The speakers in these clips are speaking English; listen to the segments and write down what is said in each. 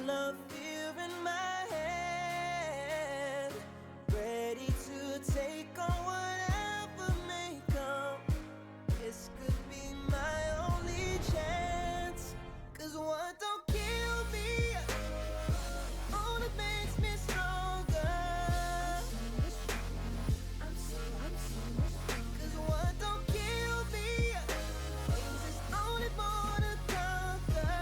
full of fear in my head, ready to take on whatever may come. This could be my only chance, 'cause what don't kill me only makes me stronger. 'Cause what don't kill me means there's only more to conquer.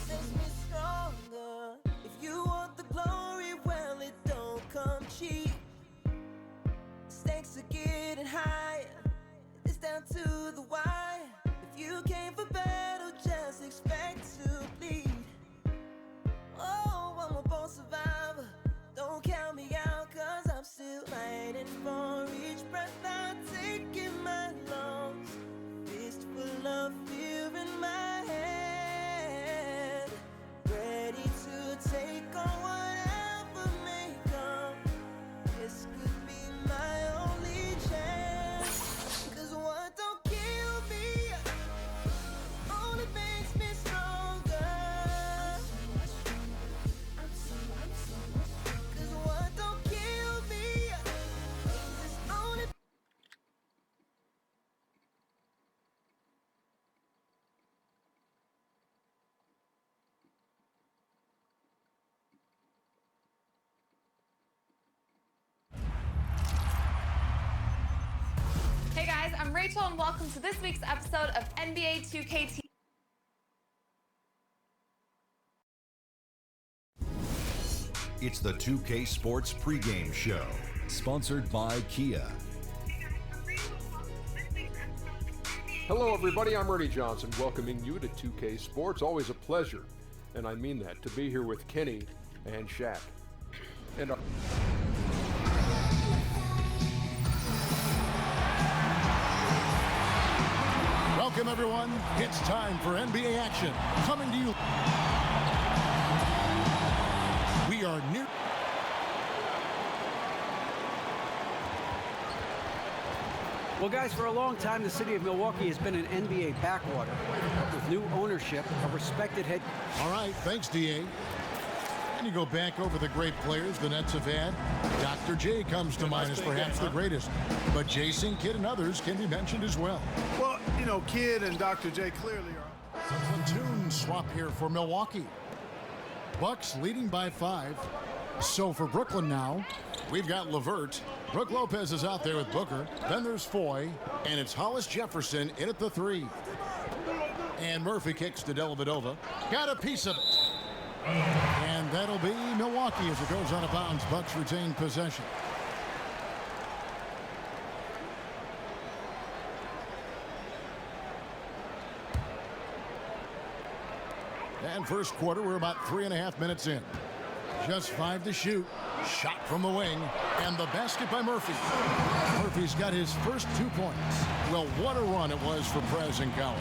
Makes me stronger. If you want the glory, well, it don't come cheap. Stakes are getting higher. It's down to the wire. If you came for battle, just expect to bleed. Oh, I'm a born survivor. Don't count me out, 'cause I'm still fighting for each breath I take in my lungs. Fist full of fear in my head, ready to take on whatever may come. This could be my only chance, 'cause what don't kill me only makes me stronger. 'Cause what don't kill me means it's only. Hey guys, I'm Rachel and welcome to this week's episode of NBA 2K. It's the 2K Sports pregame show, sponsored by Kia. Hello everybody, I'm Ernie Johnson, welcoming you to 2K Sports. Always a pleasure, and I mean that, to be here with Kenny and Shaq. And Welcome, everyone. It's time for NBA action. Coming to you. We are near. Well, guys, for a long time, the city of Milwaukee has been an NBA backwater. With new ownership, a respected head. All right, thanks, DA. And you go back over the great players the Nets have had. Dr. J comes to mind as perhaps the greatest. But Jason Kidd and others can be mentioned as well. Well, you know, Kidd and Dr. J clearly are. Platoon swap here for Milwaukee. Bucks leading by 5. So for Brooklyn now, we've got LeVert. Brook Lopez is out there with Booker. Then there's Foy. And it's Hollis Jefferson in at the 3. And Murphy kicks to Dellavedova. Got a piece of it. And that'll be Milwaukee as it goes out of bounds. Bucks retain possession. And first quarter, we're about 3.5 minutes in. Just 5 to shoot. Shot from the wing. And the basket by Murphy. Murphy's got his first 2 points. Well, what a run it was for Prez in college.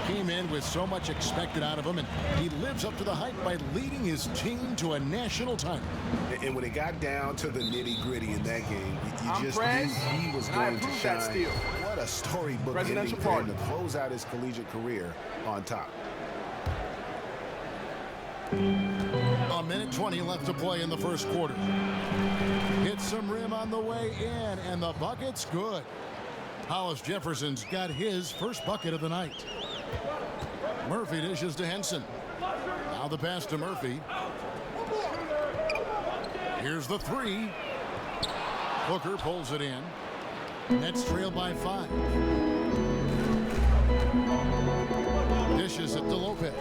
He came in with so much expected out of him, and he lives up to the hype by leading his team to a national title. And when it got down to the nitty-gritty in that game, you just knew he was going to shine. What a storybook ending for him to close out his collegiate career on top. A minute 20 left to play in the first quarter. Hits some rim on the way in, and the bucket's good. Hollis Jefferson's got his first bucket of the night. Murphy dishes to Henson. Now the pass to Murphy. Here's the 3. Booker pulls it in. Nets trail by 5. Dishes it to Lopez.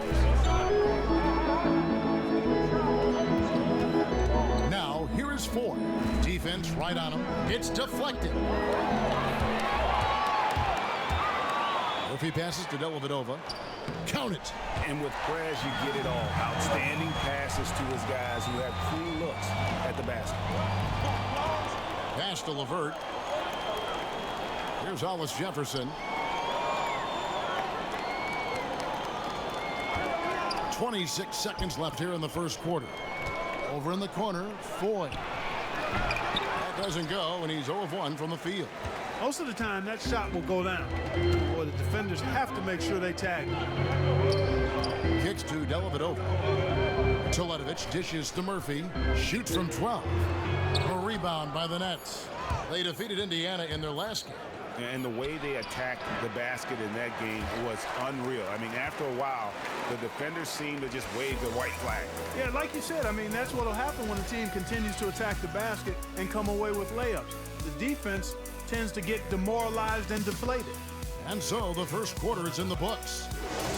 Now, here is Foy. Defense right on him. It's deflected. Murphy passes to Dellavedova. Count it. And with Prez, you get it all. Outstanding passes to his guys who have cool looks at the basket. Pass to LeVert. Here's Hollis Jefferson. 26 seconds left here in the first quarter. Over in the corner, Foy. That doesn't go, and he's 0 of 1 from the field. Most of the time, that shot will go down, or the defenders have to make sure they tag him. to Dellavedova. Teletovic dishes to Murphy, shoots from 12. A rebound by the Nets. They defeated Indiana in their last game. And the way they attacked the basket in that game was unreal. I mean, after a while, the defenders seemed to just wave the white flag. Yeah, like you said, I mean, that's what will happen when a team continues to attack the basket and come away with layups. The defense tends to get demoralized and deflated. And so the first quarter is in the books.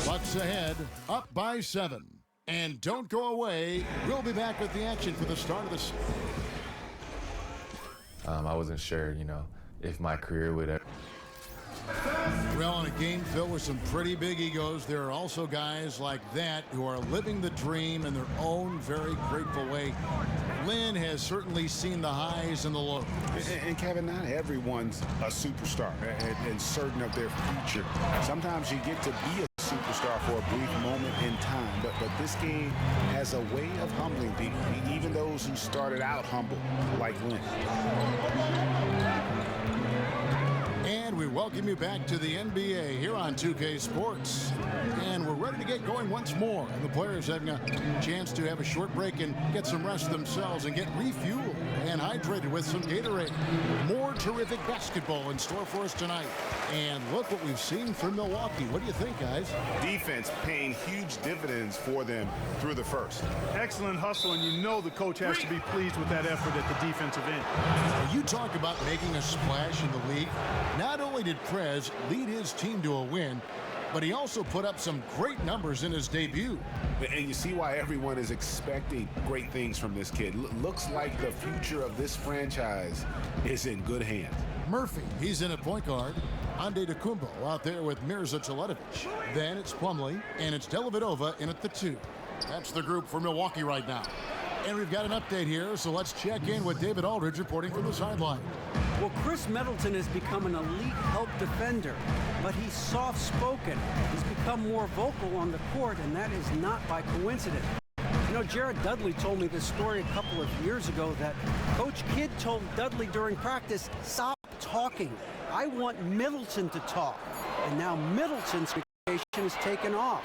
Bucks ahead, up by 7. And don't go away. We'll be back with the action for the start of the season. I wasn't sure, if my career would ever. Well, in a game filled with some pretty big egos, there are also guys like that who are living the dream in their own very grateful way. Lynn has certainly seen the highs and the lows. And Kevin, not everyone's a superstar and certain of their future. Sometimes you get to be a superstar for a brief moment in time, but this game has a way of humbling people, even those who started out humble, like Lynn. And we welcome you back to the NBA here on 2K Sports. And we're ready to get going once more. And the players having a chance to have a short break and get some rest themselves and get refueled and hydrated with some Gatorade. More terrific basketball in store for us tonight. And look what we've seen from Milwaukee. What do you think, guys? Defense paying huge dividends for them through the first. Excellent hustle, and you know the coach has to be pleased with that effort at the defensive end. You talk about making a splash in the league. Not only did Prez lead his team to a win, but he also put up some great numbers in his debut. And you see why everyone is expecting great things from this kid. Looks like the future of this franchise is in good hands. Murphy, he's in at point guard. Antetokounmpo out there with Mirza Teletovic. Then it's Plumlee, and it's Dellavedova in at the 2. That's the group for Milwaukee right now. And we've got an update here, so let's check in with David Aldridge reporting from the sideline. Well, Chris Middleton has become an elite help defender, but he's soft-spoken. He's become more vocal on the court, and that is not by coincidence. Jared Dudley told me this story a couple of years ago that Coach Kidd told Dudley during practice, stop talking. I want Middleton to talk. And now Middleton's communication has taken off.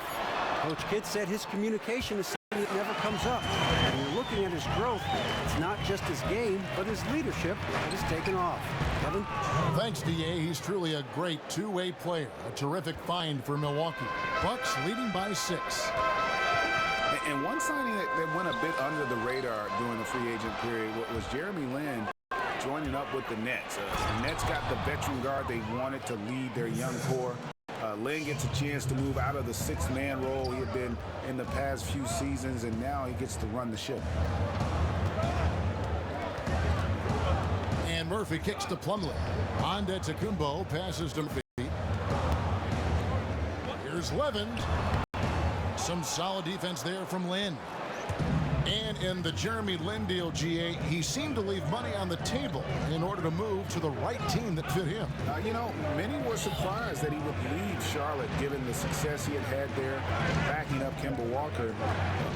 Coach Kidd said his communication is something that never comes up. And when you're looking at his growth, it's not just his game, but his leadership that has taken off. Kevin? Thanks, D.A. He's truly a great two-way player. A terrific find for Milwaukee. Bucks leading by 6. And one signing that went a bit under the radar during the free agent period was Jeremy Lin joining up with the Nets. The Nets got the veteran guard they wanted to lead their young core. Lin gets a chance to move out of the 6-man role he had been in the past few seasons, and now he gets to run the ship. And Murphy kicks to Plumlee. Antetokounmpo passes to Murphy. Here's Levin. Some solid defense there from Lin. And in the Jeremy Lin deal, GA, he seemed to leave money on the table in order to move to the right team that fit him. Many were surprised that he would leave Charlotte given the success he had had there, backing up Kemba Walker.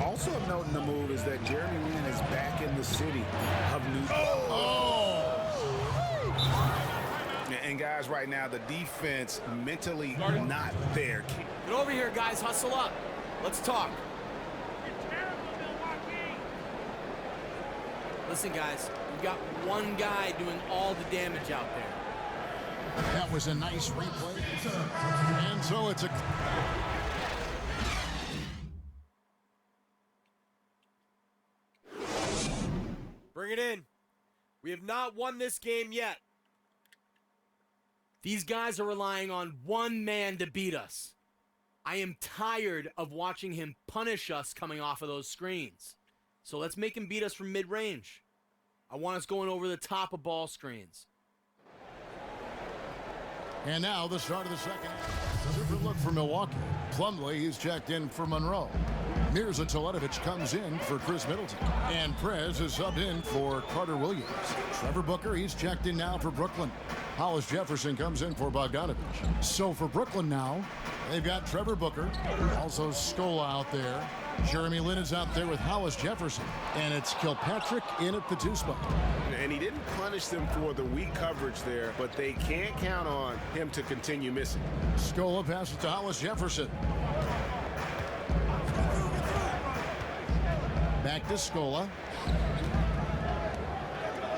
Also of note in the move is that Jeremy Lin is back in the city of New York. And guys, right now, the defense mentally not there. Get over here, guys. Hustle up. Let's talk. Listen, guys, we've got one guy doing all the damage out there. That was a nice replay. And so it's a... Bring it in. We have not won this game yet. These guys are relying on one man to beat us. I am tired of watching him punish us coming off of those screens. So let's make him beat us from mid-range. I want us going over the top of ball screens. And now the start of the second. Super look for Milwaukee. Plumlee, he's checked in for Monroe. Mirza Teletovic comes in for Chris Middleton. And Prez is subbed in for Carter Williams. Trevor Booker, he's checked in now for Brooklyn. Hollis Jefferson comes in for Bogdanovich. So for Brooklyn now, they've got Trevor Booker, also Scola out there. Jeremy Lin is out there with Hollis Jefferson. And it's Kilpatrick in at the 2 spot. And he didn't punish them for the weak coverage there, but they can't count on him to continue missing. Scola passes to Hollis Jefferson. Back to Scola.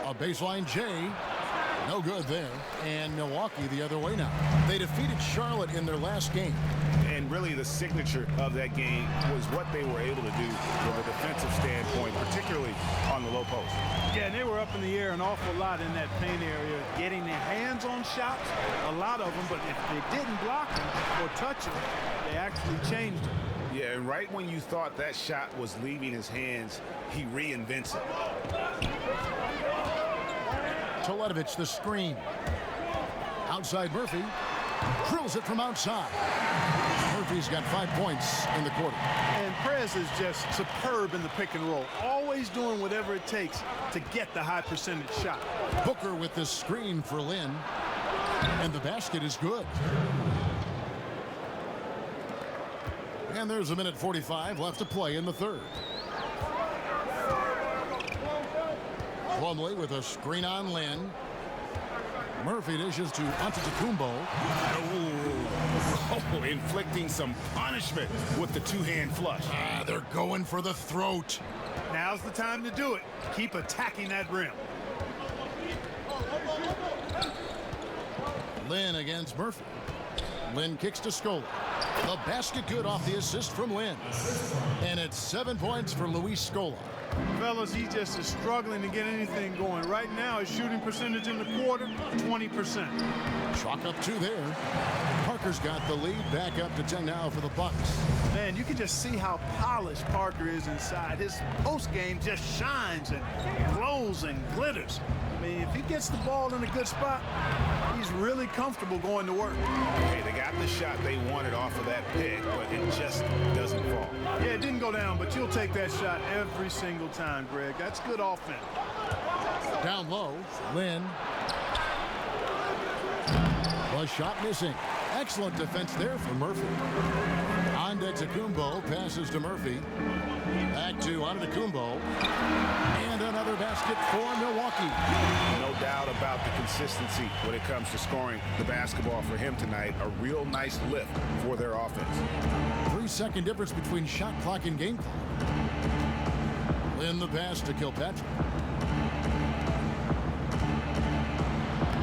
A baseline J. No good there. And Milwaukee the other way now. They defeated Charlotte in their last game. And really the signature of that game was what they were able to do from a defensive standpoint, particularly on the low post. Yeah, and they were up in the air an awful lot in that paint area, getting their hands on shots, a lot of them, but if they didn't block them or touch them, they actually changed them. Yeah, and right when you thought that shot was leaving his hands, he reinvents it. Toledovich, the screen. Outside Murphy. Drills it from outside. Murphy's got 5 points in the quarter. And Prez is just superb in the pick and roll, always doing whatever it takes to get the high percentage shot. Booker with the screen for Lynn. And the basket is good. And there's a minute 45 left to play in the third. Plumlee with a screen on Lynn. Murphy dishes to Antetokounmpo. Oh, inflicting some punishment with the two-hand flush. They're going for the throat. Now's the time to do it. Keep attacking that rim. Lynn against Murphy. Lynn kicks to Scola. The basket good off the assist from Lynn. And it's 7 points for Luis Scola. Fellas, he just is struggling to get anything going. Right now, his shooting percentage in the quarter, 20%. Chalk up 2 there. Parker's got the lead. Back up to 10 now for the Bucks. Man, you can just see how polished Parker is inside. His post game just shines and glows and glitters. I mean, if he gets the ball in a good spot, he's really comfortable going to work. Hey, they got the shot they wanted off of that pick, but it just doesn't fall. Yeah, it didn't go down, but you'll take that shot every single time, Greg. That's good offense. Down low, Lynn. The shot missing. Excellent defense there for Murphy. Antetokounmpo passes to Murphy. Back to Antetokounmpo. And another basket for Milwaukee. No doubt about the consistency when it comes to scoring the basketball for him tonight. A real nice lift for their offense. 3-second difference between shot clock and game clock. Lynn the pass to Kilpatrick.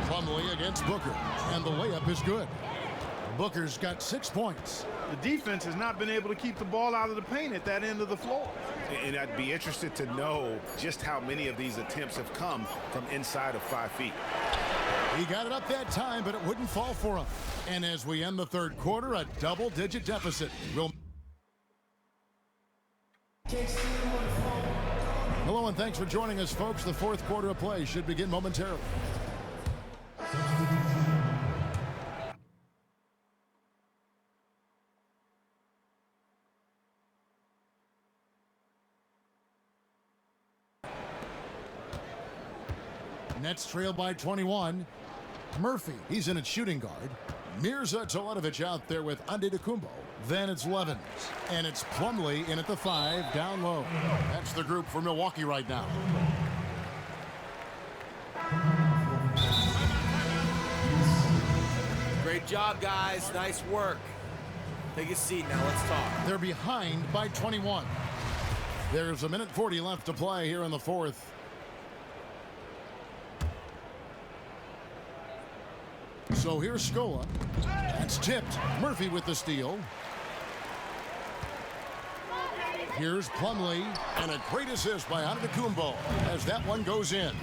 Plumlee against Booker. And the layup is good. Booker's got 6 points. The defense has not been able to keep the ball out of the paint at that end of the floor. And I'd be interested to know just how many of these attempts have come from inside of 5 feet. He got it up that time, but it wouldn't fall for him. And as we end the third quarter, a double-digit deficit. Hello, and thanks for joining us, folks. The fourth quarter of play should begin momentarily. Nets trail by 21. Murphy, he's in at shooting guard. Mirza Toledovich out there with Antetokounmpo. Then it's Levens. And it's Plumlee in at the 5, down low. That's the group for Milwaukee right now. Great job, guys. Nice work. Take a seat now. Let's talk. They're behind by 21. There's a minute 40 left to play here in the fourth. So here's Scola. That's tipped. Murphy with the steal. Here's Plumlee. And a great assist by Antetokounmpo as that one goes in.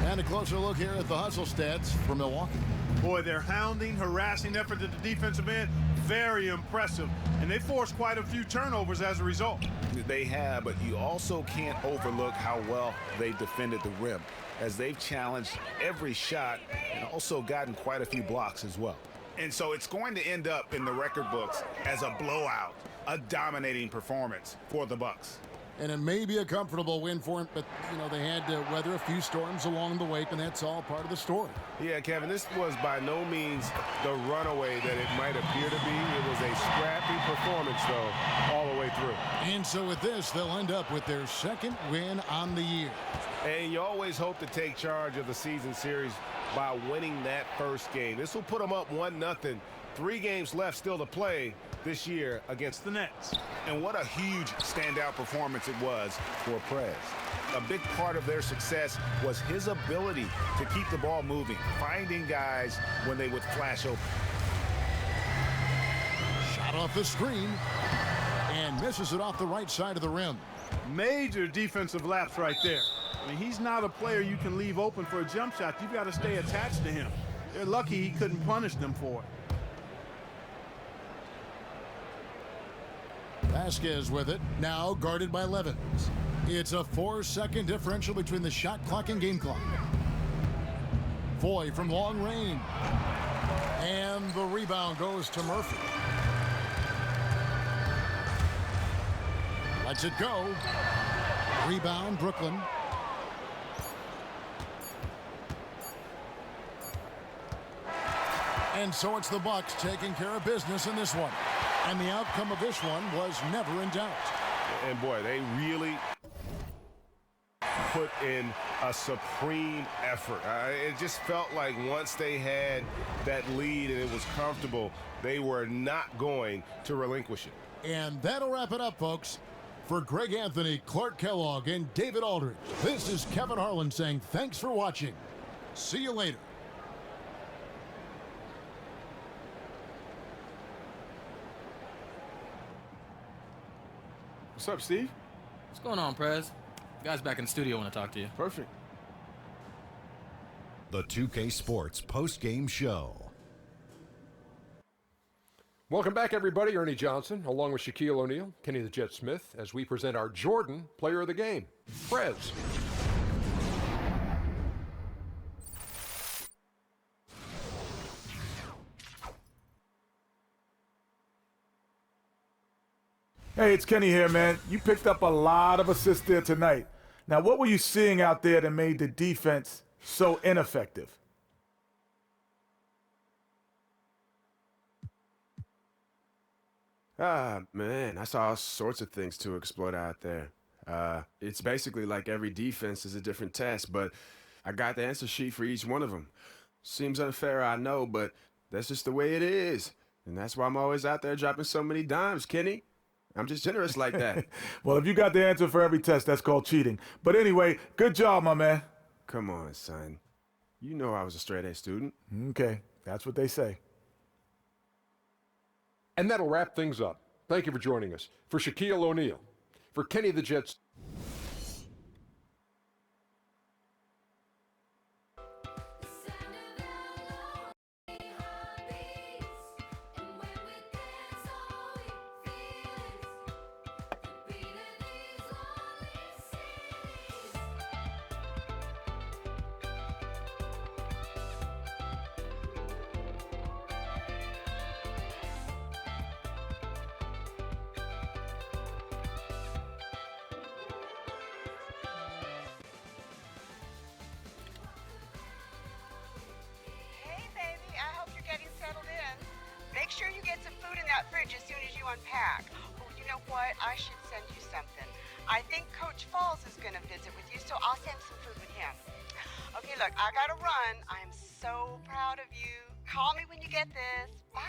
And a closer look here at the hustle stats for Milwaukee. Boy, their hounding, harassing effort at the defensive end, very impressive. And they forced quite a few turnovers as a result. They have, but you also can't overlook how well they've defended the rim, as they've challenged every shot and also gotten quite a few blocks as well. And so it's going to end up in the record books as a blowout, a dominating performance for the Bucks. And it may be a comfortable win for him, but, you know, they had to weather a few storms along the way, and that's all part of the story. Yeah, Kevin, this was by no means the runaway that it might appear to be. It was a scrappy performance, though, all the way through. And so with this, they'll end up with their second win on the year. And you always hope to take charge of the season series by winning that first game. This will put them up 1-0. 3 games left still to play, this year against The Nets. And what a huge standout performance it was for Prez. A big part of their success was his ability to keep the ball moving, finding guys when they would flash open. Shot off the screen and misses it off the right side of the rim. Major defensive lapse right there. I mean, he's not a player you can leave open for a jump shot. You've got to stay attached to him. They're lucky he couldn't punish them for it. Vasquez with it, now guarded by Levins. It's a 4-second differential between the shot clock and game clock. Foy from long range. And the rebound goes to Murphy. Lets it go. Rebound, Brooklyn. And so it's the Bucks taking care of business in this one. And the outcome of this one was never in doubt. And boy, they really put in a supreme effort. It just felt like once they had that lead and it was comfortable, they were not going to relinquish it. And that'll wrap it up, folks. For Greg Anthony, Clark Kellogg, and David Aldridge, this is Kevin Harlan saying thanks for watching. See you later. What's up, Steve? What's going on, Prez? Guys back in the studio want to talk to you. Perfect. The 2K Sports post-game show. Welcome back, everybody. Ernie Johnson, along with Shaquille O'Neal, Kenny the Jet Smith, as we present our Jordan Player of the Game, Prez. Hey, it's Kenny here, man. You picked up a lot of assists there tonight. Now, what were you seeing out there that made the defense so ineffective? Man, I saw all sorts of things to exploit out there. It's basically like every defense is a different test, but I got the answer sheet for each one of them. Seems unfair, I know, but that's just the way it is. And that's why I'm always out there dropping so many dimes, Kenny. I'm just generous like that. Well, if you got the answer for every test, that's called cheating. But anyway, good job, my man. Come on, son. You know I was a straight-A student. Okay, that's what they say. And that'll wrap things up. Thank you for joining us. For Shaquille O'Neal, for Kenny the Jets. Make sure you get some food in that fridge as soon as you unpack. Oh, you know what? I should send you something. I think Coach Falls is going to visit with you, so I'll send some food with him. Okay, look, I got to run. I'm so proud of you. Call me when you get this. Bye.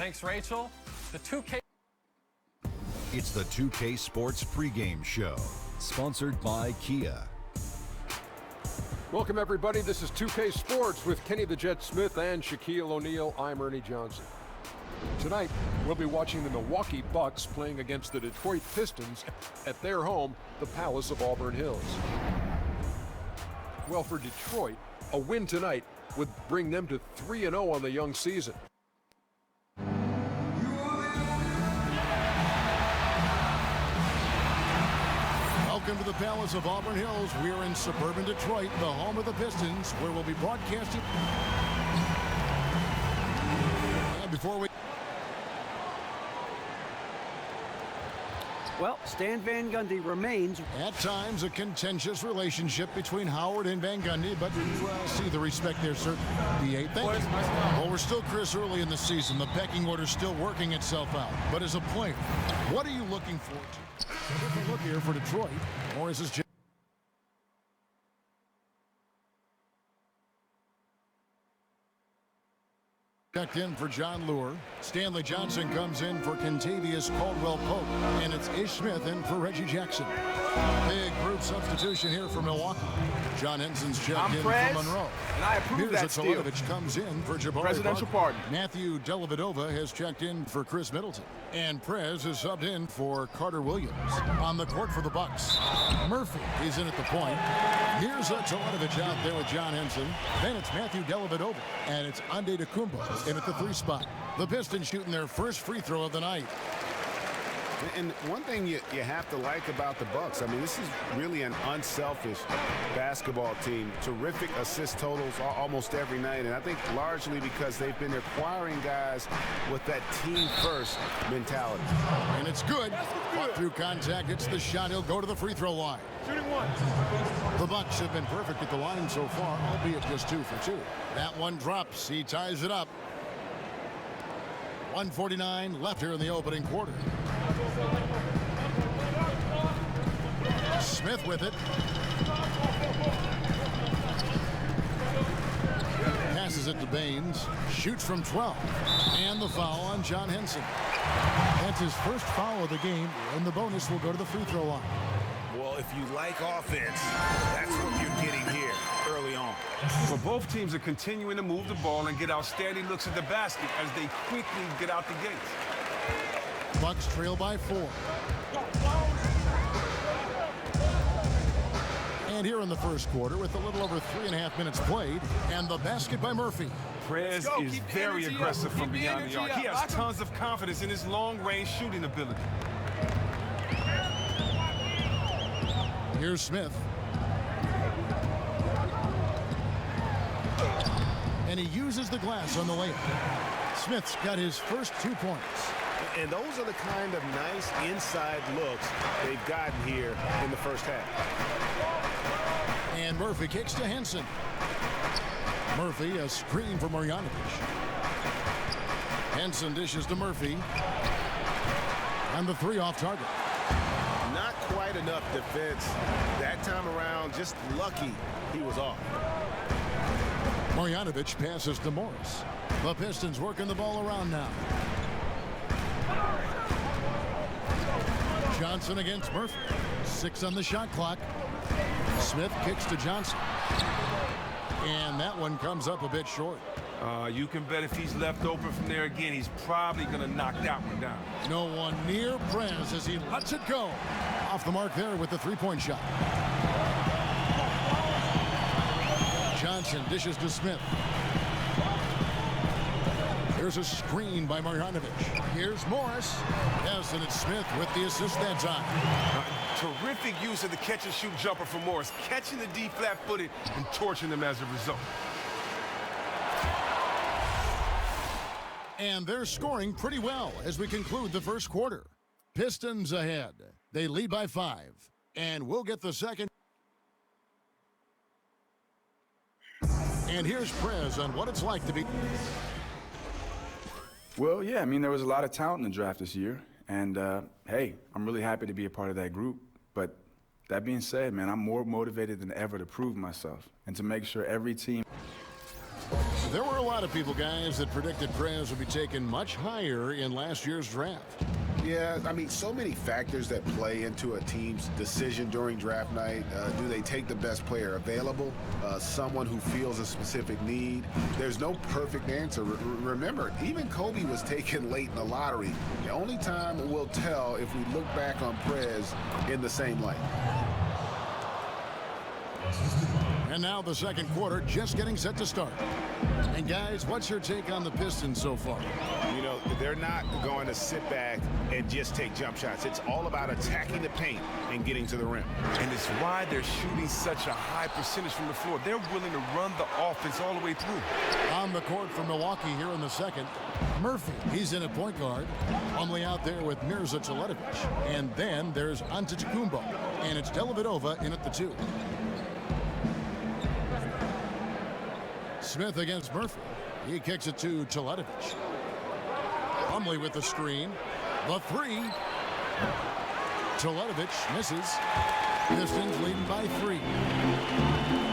Thanks, Rachel. The 2K. It's the 2K Sports pregame show, sponsored by Kia. Welcome, everybody. This is 2K Sports with Kenny the Jet Smith and Shaquille O'Neal. I'm Ernie Johnson. Tonight, we'll be watching the Milwaukee Bucks playing against the Detroit Pistons at their home, the Palace of Auburn Hills. Well, for Detroit, a win tonight would bring them to 3-0 on the young season. Welcome to the Palace of Auburn Hills. We're in suburban Detroit, the home of the Pistons, where we'll be broadcasting. And before we... Well, Stan Van Gundy remains. At times, a contentious relationship between Howard and Van Gundy, but you see the respect there, sir. The eighth. Thank you. Well, we're still, Chris, early in the season. The pecking order's still working itself out. But as a player, what are you looking forward to? A different look here for Detroit. Or is this... Checked in for John Lure. Stanley Johnson comes in for Contavious Caldwell-Pope. And it's Ish Smith in for Reggie Jackson. Big group substitution here for Milwaukee. John Henson's checked in for Monroe. And I approve that steal. Comes in for Jabari Presidential Parker. pardon. Matthew Dellavedova has checked in for Chris Middleton. And Prez is subbed in for Carter Williams. On the court for the Bucks, Murphy is in at the point. Here's Teletovic out there with John Henson. Then it's Matthew Dellavedova. And it's Ande DeCumbo in at the 3 spot. The Pistons shooting their first free throw of the night. And one thing you have to like about the Bucks, I mean, this is really an unselfish basketball team. Terrific assist totals almost every night, and I think largely because they've been acquiring guys with that team-first mentality. And it's good. Fought through contact, hits the shot. He'll go to the free throw line. Shooting one. The Bucks have been perfect at the line so far, albeit just 2 for 2. That one drops. He ties it up. 1:49 left here in the opening quarter. Smith with it. Passes it to Baines. Shoots from 12. And the foul on John Henson. That's his first foul of the game, and the bonus will go to the free throw line. Well, if you like offense, that's what you're getting here early on. Well, both teams are continuing to move the ball and get outstanding looks at the basket as they quickly get out the gates. Bucks trail by 4. And here in the first quarter with a little over 3.5 minutes played, and the basket by Murphy. Prez is very aggressive from beyond the arc. He has tons of confidence in his long-range shooting ability. Here's Smith. And he uses the glass on the layup. Smith's got his first 2 points. And those are the kind of nice inside looks they've gotten here in the first half. And Murphy kicks to Henson. Murphy, a screen for Marjanovic. Henson dishes to Murphy. And the 3 off target. Not quite enough defense that time around. Just lucky he was off. Marjanovic passes to Morris. The Pistons working the ball around now. Johnson against Murphy. 6 on the shot clock. Smith kicks to Johnson. And that one comes up a bit short. You can bet if he's left open from there again, he's probably going to knock that one down. No one near Prez as he lets it go. Off the mark there with the 3-point shot. Johnson dishes to Smith. There's a screen by Marjanovic. Here's Morris. Yes, and it's Smith with the assist that time. Terrific use of the catch-and-shoot jumper for Morris, catching the D flat-footed and torching them as a result. And they're scoring pretty well as we conclude the first quarter. Pistons ahead. They lead by 5. And we'll get the second. And here's Prez on what it's like to be. Well, yeah, I mean, there was a lot of talent in the draft this year. And, hey, I'm really happy to be a part of that group. But that being said, man, I'm more motivated than ever to prove myself and to make sure every team. There were a lot of people, guys, that predicted Prez would be taken much higher in last year's draft. Yeah, I mean, so many factors that play into a team's decision during draft night. Do they take the best player available? Someone who feels a specific need? There's no perfect answer. Remember, even Kobe was taken late in the lottery. The only time we'll tell if we look back on Prez in the same light. And now the second quarter just getting set to start. And guys, what's your take on the Pistons so far? You know, they're not going to sit back and just take jump shots. It's all about attacking the paint and getting to the rim. And it's why they're shooting such a high percentage from the floor. They're willing to run the offense all the way through. On the court for Milwaukee here in the second, Murphy. He's in at point guard. Only out there with Mirza Teletovic. And then there's Antetokounmpo. And it's Dellavedova in at the 2. Smith against Murphy. He kicks it to Teletovic. Plumlee with the screen. The 3. Teletovic misses. Pistons leading by 3.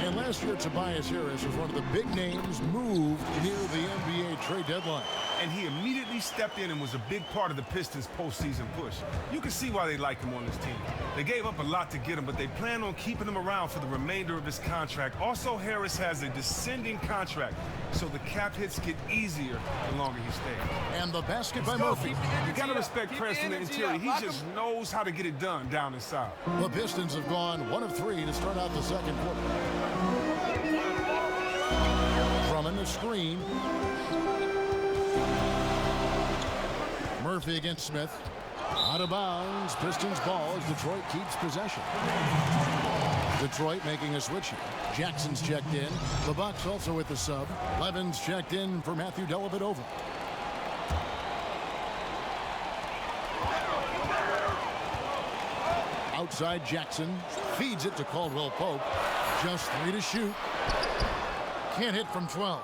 And last year, Tobias Harris was one of the big names moved near the NBA trade deadline. And he immediately stepped in and was a big part of the Pistons' postseason push. You can see why they like him on this team. They gave up a lot to get him, but they plan on keeping him around for the remainder of his contract. Also, Harris has a descending contract, so the cap hits get easier the longer he stays. And the basket by Murphy. You got to respect Prez from the interior. He just knows how to get it done down inside. The Pistons have gone 1 of 3 to start out the second quarter. Drummond, the screen. Murphy against Smith. Out of bounds. Pistons ball as Detroit keeps possession. Detroit making a switch here. Jackson's checked in. The Bucks also with the sub. Levin's checked in for Matthew Dellavedova. Outside Jackson. Feeds it to Caldwell Pope. Just 3 to shoot. Can't hit from 12.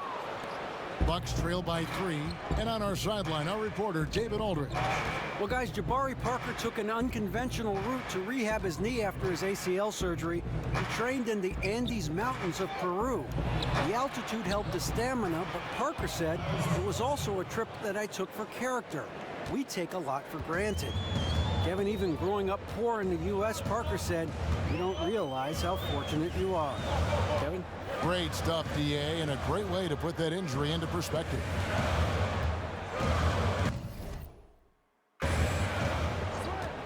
Bucks trail by 3. And on our sideline, our reporter, David Aldridge. Well, guys, Jabari Parker took an unconventional route to rehab his knee after his ACL surgery. He trained in the Andes Mountains of Peru. The altitude helped his stamina, but Parker said it was also a trip that I took for character. We take a lot for granted. Kevin, even growing up poor in the U.S., Parker said, you don't realize how fortunate you are. Kevin? Great stuff, D.A., and a great way to put that injury into perspective.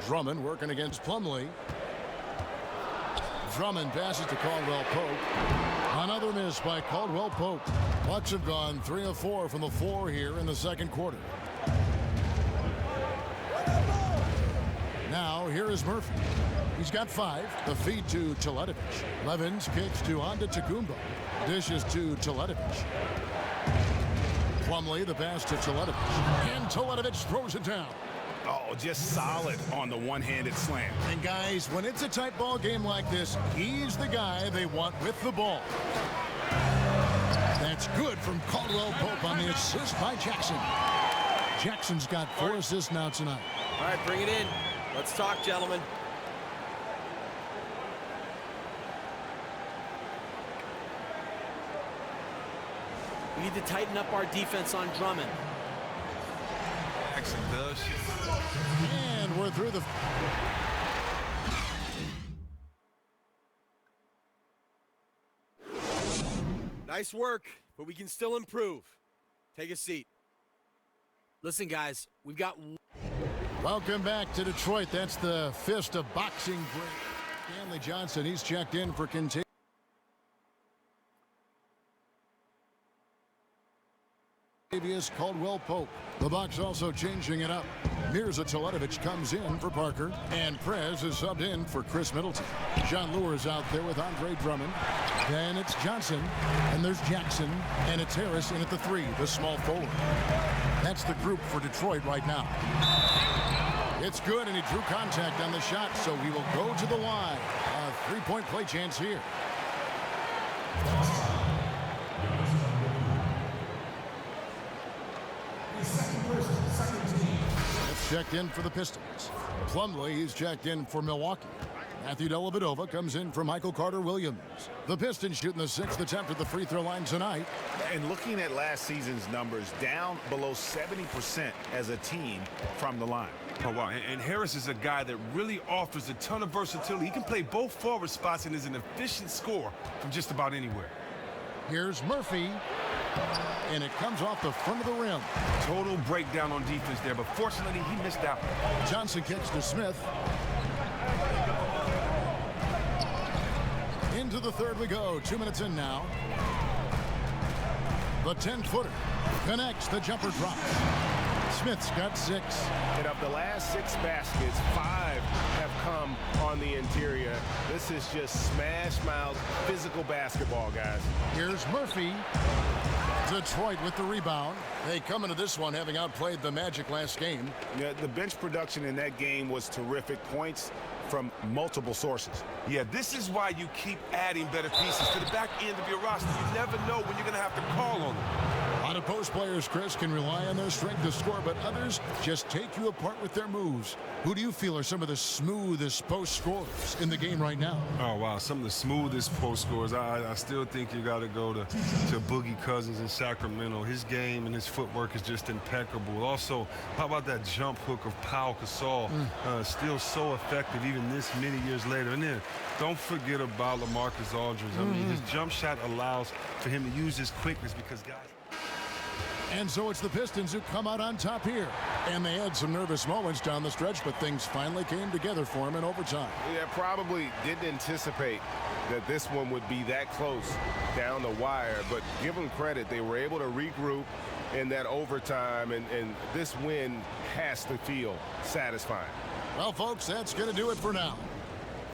Drummond working against Plumlee. Drummond passes to Caldwell Pope. Another miss by Caldwell Pope. Bucks have gone 3 of 4 from the floor here in the second quarter. Now So here is Murphy. He's got 5. The feed to Teletovic. Levins kicks to Antetokounmpo. Dishes to Teletovic. Plumlee, the pass to Teletovic. And Teletovic throws it down. Oh, just solid on the one-handed slam. And guys, when it's a tight ball game like this, he's the guy they want with the ball. That's good from Caldwell Pope on the assist by Jackson. Jackson's got 4 assists now tonight. All right, bring it in. Let's talk, gentlemen. We need to tighten up our defense on Drummond. Jackson does. And we're through the... Nice work, but we can still improve. Take a seat. Listen, guys, we've got... Welcome back to Detroit. That's the fist of boxing break. Stanley Johnson, he's checked in for Contagious. Caldwell Pope. The Bucks also changing it up. Mirza Teletovic comes in for Parker, and Prez is subbed in for Chris Middleton. John Lure's out there with Andre Drummond. Then it's Johnson, and there's Jackson, and it's Harris in at the 3, the small forward. That's the group for Detroit right now. It's good, and he drew contact on the shot, so he will go to the line. A 3-point play chance here. That's checked in for the Pistons. Plumlee, he's checked in for Milwaukee. Matthew Dellavedova comes in for Michael Carter-Williams. The Pistons shooting the 6th attempt at the free throw line tonight. And looking at last season's numbers, down below 70% as a team from the line. Oh, wow. And Harris is a guy that really offers a ton of versatility. He can play both forward spots and is an efficient scorer from just about anywhere. Here's Murphy. And it comes off the front of the rim. Total breakdown on defense there, but fortunately he missed out. Johnson kicks to Smith. Into the third we go. 2 minutes in now. The 10-footer connects. The jumper drops. Smith's got 6. And of the last 6 baskets, 5 have come on the interior. This is just smash-mouth physical basketball, guys. Here's Murphy. Detroit with the rebound. They come into this one having outplayed the Magic last game. Yeah, the bench production in that game was terrific. Points from multiple sources. Yeah, this is why you keep adding better pieces to the back end of your roster. You never know when you're going to have to call on them. A lot of post players, Chris, can rely on their strength to score, but others just take you apart with their moves. Who do you feel are some of the smoothest post scorers in the game right now? Oh, wow. Some of the smoothest post scorers. I still think you got to go to Boogie Cousins in Sacramento. His game and his footwork is just impeccable. Also, how about that jump hook of Pau Gasol? Still so effective even this many years later. And then don't forget about LaMarcus Aldridge. I mean, his jump shot allows for him to use his quickness because, guys... And so it's the Pistons who come out on top here. And they had some nervous moments down the stretch, but things finally came together for them in overtime. Yeah, probably didn't anticipate that this one would be that close down the wire, but give them credit. They were able to regroup in that overtime, and this win has to feel satisfying. Well, folks, that's going to do it for now.